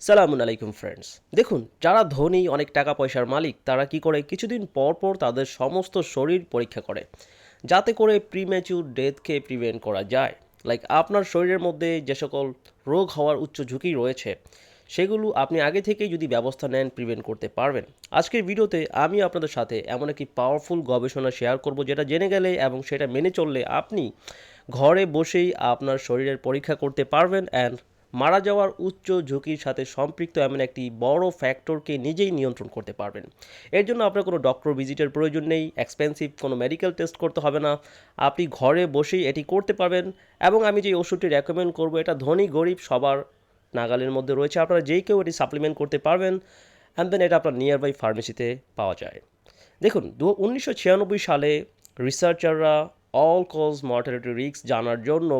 সালামুন আলাইকুম ফ্রেন্ডস। দেখুন, যারা ধনী অনেক টাকা পয়সার মালিক তারা কি করে কিছুদিন পর পর তাদের সমস্ত শরীর পরীক্ষা করে, যাতে করে প্রিম্যাচিউর ডেথকে প্রিভেন্ট করা যায়। লাইক আপনার শরীরের মধ্যে যে সকল রোগ হওয়ার উচ্চ ঝুঁকি রয়েছে সেগুলো আপনি আগে থেকেই যদি ব্যবস্থা নেন প্রিভেন্ট করতে পারবেন। আজকের ভিডিওতে আমি আপনাদের সাথে এমন একটি পাওয়ারফুল গবেষণা শেয়ার করব, যেটা জেনে গেলে এবং সেটা মেনে চললে আপনি ঘরে বসেই আপনার শরীরের পরীক্ষা করতে পারবেন অ্যান্ড মারা যাওয়ার উচ্চ ঝুঁকির সাথে সম্পৃক্ত এমন একটি বড় ফ্যাক্টরকে নিজেই নিয়ন্ত্রণ করতে পারবেন। এর জন্য আপনার কোনো ডক্টর ভিজিটের প্রয়োজন নেই, এক্সপেন্সিভ কোনো মেডিকেল টেস্ট করতে হবে না। আপনি ঘরে বসেই এটি করতে পারবেন। এবং আমি যে ওষুধটি রেকমেন্ড করব এটা ধনী গরিব সবার নাগালের মধ্যে রয়েছে, আপনারা যেই কেউ এটি সাপ্লিমেন্ট করতে পারবেন অ্যান্ড দেন এটা আপনার নিয়ার বাই ফার্মেসিতে পাওয়া যায়। দেখুন, 1996 সালে রিসার্চাররা অল কজ মর্টালিটি রিস্ক জানার জন্য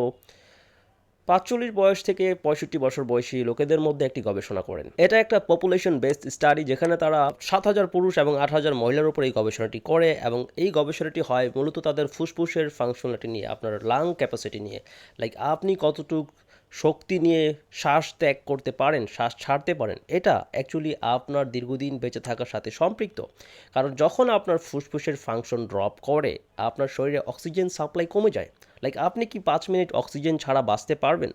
45 বয়স থেকে 65 বছর বয়সী লোকেদের মধ্যে একটি গবেষণা করেন। এটা একটা পপুলেশন বেসড স্টাডি, যেখানে তারা 7,000 পুরুষ এবং 8,000 মহিলার উপর এই গবেষণাটি করে, এবং এই গবেষণাটি হয় মূলত তাদের ফুসফুসের ফাংশনালিটি নিয়ে, আপনার লাং ক্যাপাসিটি নিয়ে। লাইক আপনি কতটুকু শক্তি নিয়ে শ্বাস ত্যাগ করতে পারেন, শ্বাস ছাড়তে পারেন, এটা অ্যাকচুয়ালি আপনার দীর্ঘদিন বেঁচে থাকার সাথে সম্পৃক্ত। কারণ যখন আপনার ফুসফুসের ফাংশন ড্রপ করে আপনার শরীরে অক্সিজেন সাপ্লাই কমে যায়। লাইক আপনি কি 5 মিনিট অক্সিজেন ছাড়া বাঁচতে পারবেন?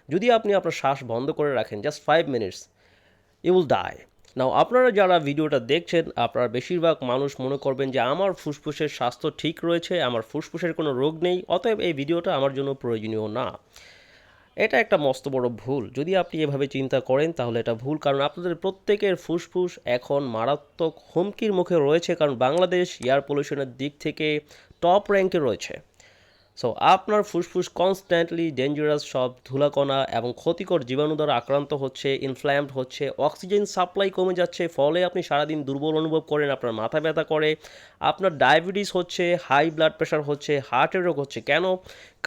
যদি আপনি আপনার শ্বাস বন্ধ করে রাখেন just 5 minutes, you will die. Now আপনারা যারা ভিডিওটা দেখছেন, আপনারা বেশিরভাগ মানুষ মনে করবেন যে আমার ফুসফুসের স্বাস্থ্য ঠিক রয়েছে, আমার ফুসফুসের কোনো রোগ নেই, অতএব এই ভিডিওটা আমার জন্য প্রয়োজনীয় না। এটা একটা মস্ত বড় ভুল। যদি আপনি এভাবে চিন্তা করেন তাহলে এটা ভুল, কারণ আপনাদের প্রত্যেকের ফুসফুস এখন মারাত্মক হুমকির মুখে রয়েছে, কারণ বাংলাদেশ এয়ার পলিউশনের দিক থেকে টপ র্যাঙ্কে রয়েছে। সো আপনার ফুসফুস কনস্ট্যান্টলি ডেঞ্জারাস সব ধুলাকণা এবং ক্ষতিকর জীবাণু দ্বারা আক্রান্ত হচ্ছে, ইনফ্ল্যামড হচ্ছে, অক্সিজেন সাপ্লাই কমে যাচ্ছে, ফলে আপনি সারাদিন দুর্বল অনুভব করেন, আপনার মাথা ব্যথা করে, আপনার ডায়াবেটিস হচ্ছে, হাই ব্লাড প্রেশার হচ্ছে, হার্টের রোগ হচ্ছে। কেন?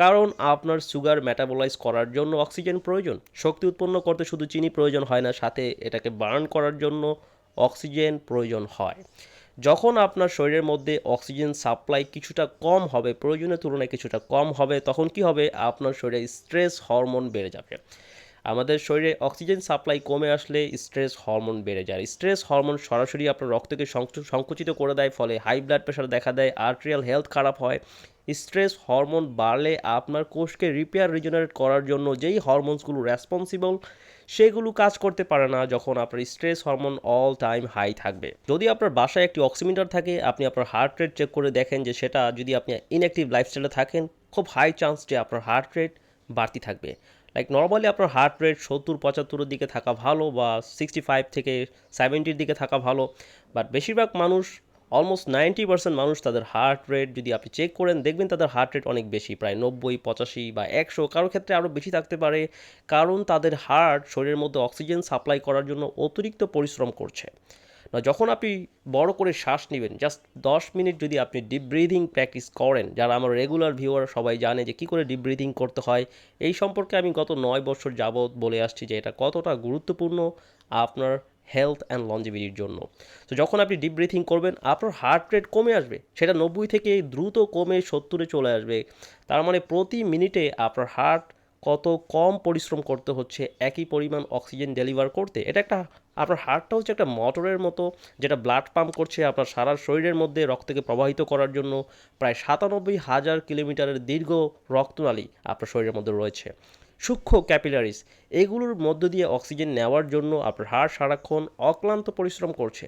কারণ আপনার সুগার মেটাবলাইজ করার জন্য অক্সিজেন প্রয়োজন। শক্তি উৎপন্ন করতে শুধু চিনি প্রয়োজন হয় না, সাথে এটাকে বার্ন করার জন্য অক্সিজেন প্রয়োজন হয়। যখন আপনার শরীরের মধ্যে অক্সিজেন সাপ্লাই কিছুটা কম হবে, প্রয়োজনের তুলনায় কিছুটা কম হবে, তখন কি হবে? আপনার শরীরে স্ট্রেস হরমোন বেড়ে যাবে। আমাদের শরীরে অক্সিজেন সাপ্লাই কমে আসলে স্ট্রেস হরমোন বেড়ে যায়। স্ট্রেস হরমোন সরাসরি আপনার রক্তকে সংকুচিত করে দেয়, ফলে হাই ব্লাড প্রেশার দেখা দেয়, আর্টেরিয়াল হেলথ খারাপ হয়। স্ট্রেস হরমোন বাড়লে আপনার কোষকে রিপেয়ার রিজেনারেট করার জন্য যেই হরমোনসগুলো রেসপন্সিবল সেগুলো কাজ করতে পারে না যখন আপনার stress hormone all time high থাকবে। যদি আপনার বাসায় একটি অক্সিমিটার থাকে, আপনি আপনার হার্ট রেট চেক করে দেখেন যে সেটা যদি আপনি ইনঅ্যাক্টিভ লাইফস্টাইলে থাকেন, খুব হাই চান্স যে আপনার হার্ট রেট বাড়তি থাকবে। লাইক নর্মালি আপনার হার্ট রেট 70-75-এর দিকে থাকা ভালো, বা 65 থেকে 70-এর দিকে থাকা ভালো। বাট বেশিরভাগ মানুষ, অলমোস্ট 90% মানুষ, তাদের হার্ট রেট যদি আপনি চেক করেন দেখবেন তাদের হার্ট রেট অনেক বেশি, প্রায় 90, 85 বা 100, কারোর ক্ষেত্রে আরও বেশি থাকতে পারে। কারণ তাদের হার্ট শরীরের মধ্যে অক্সিজেন সাপ্লাই করার জন্য অতিরিক্ত পরিশ্রম করছে না। যখন আপনি বড় করে শ্বাস নেবেন, জাস্ট 10 মিনিট যদি আপনি ডিপ ব্রিদিং প্র্যাকটিস করেন, যারা আমার রেগুলার ভিউয়ার সবাই জানে যে কী করে ডিপ ব্রিদিং করতে হয়, এই সম্পর্কে আমি গত 9 বছর যাবৎ বলে আসছি যে এটা কতটা গুরুত্বপূর্ণ আপনার হেলথ অ্যান্ড লঞ্জিভিটির জন্য। তো যখন আপনি ডিপ ব্রিথিং করবেন আপনার হার্ট রেট কমে আসবে, সেটা 90 থেকে দ্রুত কমে 70-এ চলে আসবে। তার মানে প্রতি মিনিটে আপনার হার্ট কত কম পরিশ্রম করতে হচ্ছে একই পরিমাণ অক্সিজেন ডেলিভার করতে। এটা একটা, আপনার হার্টটা হচ্ছে একটা মোটরের মতো, যেটা ব্লাড পাম্প করছে আপনার সারা শরীরের মধ্যে রক্তকে প্রবাহিত করার জন্য। প্রায় 97,000 কিলোমিটারের দীর্ঘ রক্তনালী আপনার শরীরের মধ্যে রয়েছে, সূক্ষ্ম ক্যাপিলারিস। এগুলোর মধ্য দিয়ে অক্সিজেন নেওয়ার জন্য আপনার হার্ট সারাক্ষণ অক্লান্ত পরিশ্রম করছে।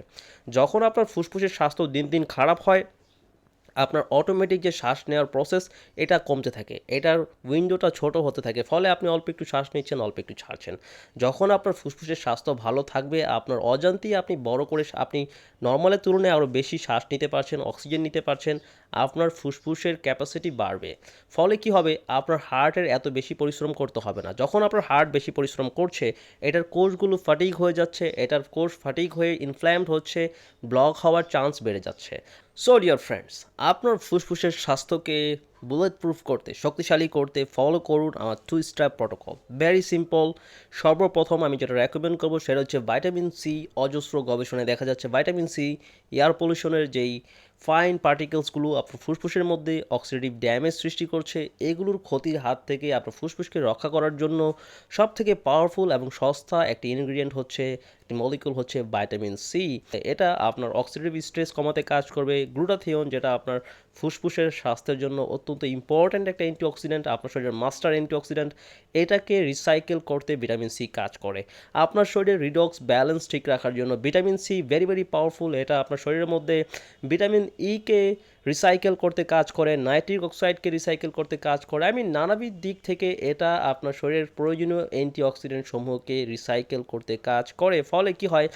যখন আপনার ফুসফুসের স্বাস্থ্য দিন দিন খারাপ হয়, আপনার অটোমেটিক যে শ্বাস নেওয়ার প্রসেস এটা কমতে থাকে, এটার উইন্ডোটা ছোট হতে থাকে, ফলে আপনি অল্প একটু শ্বাস নিচ্ছেন, অল্প একটু ছাড়ছেন। যখন আপনার ফুসফুসের স্বাস্থ্য ভালো থাকবে, আপনার অজান্তেই আপনি বড় করে আপনি নর্মালের তুলনায় আরও বেশি শ্বাস নিতে পারছেন, অক্সিজেন নিতে পারছেন, আপনার ফুসফুসের ক্যাপাসিটি বাড়বে। ফলে কি হবে? আপনার হার্টের এত বেশি পরিশ্রম করতে হবে না। যখন আপনার হার্ট বেশি পরিশ্রম করছে, এটার কোষগুলো ফাটিগ হয়ে যাচ্ছে, এটার কোষ ফাটিগ হয়ে ইনফ্ল্যামড হচ্ছে, ব্লক হওয়ার চান্স বেড়ে যাচ্ছে। সো ডিয়ার ফ্রেন্ডস, আপনার ফুসফুসের স্বাস্থ্যকে বুলেট প্রুফ করতে, শক্তিশালী করতে ফলো করুন আমার 2 স্টেপ প্রোটোকল। Very simple. সর্বপ্রথম আমি যেটা রেকমেন্ড করবো সেটা হচ্ছে ভাইটামিন সি। অজস্র গবেষণায় দেখা যাচ্ছে ভাইটামিন সি এয়ার পলিউশনের যেই ফাইন পার্টিকেলসগুলো আপনার ফুসফুসের মধ্যে অক্সিডেটিভ ড্যামেজ সৃষ্টি করছে। এগুলোর ক্ষতির হাত থেকে আপনার ফুসফুসকে রক্ষা করার জন্য সবথেকে পাওয়ারফুল এবং সস্তা একটি ইনগ্রিডিয়েন্ট হচ্ছে, একটি মলিকুল হচ্ছে ভিটামিন সি। এটা আপনার অক্সিডেটিভ স্ট্রেস কমাতে কাজ করবে। গ্লুটাথিয়ন, যেটা আপনার ফুসফুসের স্বাস্থ্যের জন্য অত্যন্ত ইম্পর্ট্যান্ট একটা অ্যান্টিঅক্সিডেন্ট, আপনার শরীরের মাস্টার অ্যান্টিঅক্সিডেন্ট, এটাকে রিসাইকেল করতে ভিটামিন সি কাজ করে। আপনার শরীরের রিডক্স ব্যালেন্স ঠিক রাখার জন্য vitamin C very very powerful. এটা আপনার শরীরের মধ্যে ভিটামিন ইকে রিসাইকেল করতে কাজ করে, নাইট্রিক অক্সাইডকে রিসাইকেল করতে কাজ করে। নানাবিধ দিক থেকে এটা আপনার শরীরের প্রয়োজনীয় অ্যান্টিঅক্সিডেন্ট সমূহকে রিসাইকেল করতে কাজ করে। ফলে কি হয়,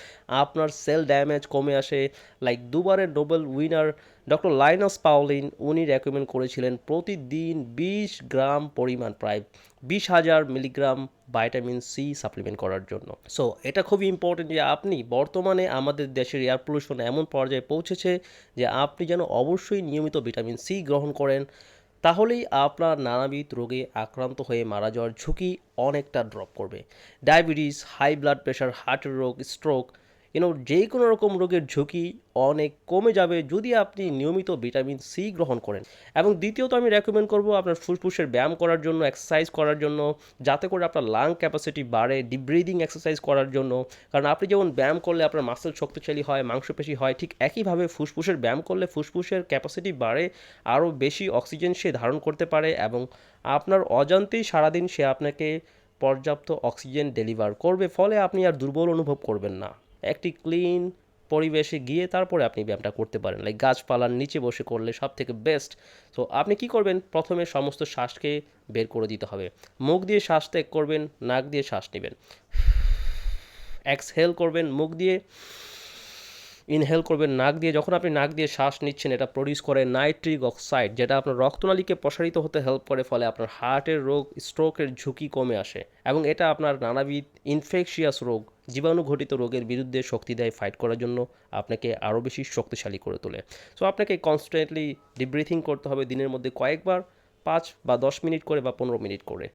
আপনার সেল ড্যামেজ কমে আসে। লাইক দুবারের Nobel winner doctor Linus Pauling উনি রেকমেন্ড করেছিলেন প্রতিদিন 20 গ্রাম পরিমাণ, প্রায় 20,000 মিলিগ্রাম ভিটামিন সি সাপ্লিমেন্ট করার জন্য। সো এটা খুবই ইম্পর্টেন্ট যে আপনি, বর্তমানে আমাদের দেশের এয়ার পলিউশন এমন পর্যায়ে পৌঁছেছে যে আপনি যেন অবশ্যই নিয়মিত ভিটামিন সি গ্রহণ করেন। তাহলেই আপনার নানাবিধ রোগে আক্রান্ত হয়ে মারা যাওয়ার ঝুঁকি অনেকটা ড্রপ করবে। ডায়াবেটিস, হাই ব্লাড প্রেশার, হার্টের রোগ, স্ট্রোক, যে কোনো রকম রোগের ঝুঁকি অনেক কমে যাবে যদি আপনি নিয়মিত ভিটামিন সি গ্রহণ করেন। এবং দ্বিতীয়ত আমি রেকমেন্ড করব আপনার ফুসফুসের ব্যায়াম করার জন্য, এক্সারসাইজ করার জন্য, যাতে করে আপনার লাং ক্যাপাসিটি বাড়ে, ডিপ ব্রিদিং এক্সারসাইজ করার জন্য। কারণ আপনি যেমন ব্যায়াম করলে আপনার মাসেল শক্তিশালী হয়, মাংসপেশি হয়, ঠিক একইভাবে ফুসফুসের ব্যায়াম করলে ফুসফুসের ক্যাপাসিটি বাড়ে, আরও বেশি অক্সিজেন সে ধারণ করতে পারে এবং আপনার অজান্তেই সারাদিন সে আপনাকে পর্যাপ্ত অক্সিজেন ডেলিভার করবে। ফলে আপনি আর দুর্বল অনুভব করবেন না। একটি ক্লিন পরিবেশে গিয়ে তারপরে আপনি ব্যায়ামটা করতে পারেন, লাইক গাছপালার নিচে বসে করলে সব থেকে বেস্ট। তো আপনি কি করবেন, প্রথমে সমস্ত শ্বাসকে বের করে দিতে হবে। মুখ দিয়ে শ্বাস ত্যাগ করবেন, নাক দিয়ে শ্বাস নেবেন, এক্সহেল করবেন মুখ দিয়ে, ইনহেল করবেন নাক দিয়ে। যখন আপনি নাক দিয়ে শ্বাস নিচ্ছেন, এটা প্রডিউস করে নাইট্রিক অক্সাইড, যেটা আপনার রক্তনালীকে প্রসারিত হতে হেল্প করে। ফলে আপনার হার্টের রোগ, স্ট্রোকের ঝুঁকি কমে আসে এবং এটা আপনার নানাবিধ ইনফেকশিয়াস রোগ, জীবাণুঘটিত রোগের বিরুদ্ধে শক্তি দেয়, ফাইট করার জন্য আপনাকে আরও বেশি শক্তিশালী করে তোলে। সো আপনাকে কনস্ট্যান্টলি ডিপ ব্রিথিং করতে হবে দিনের মধ্যে কয়েকবার, 5 বা 10 মিনিট করে বা 15 মিনিট করে।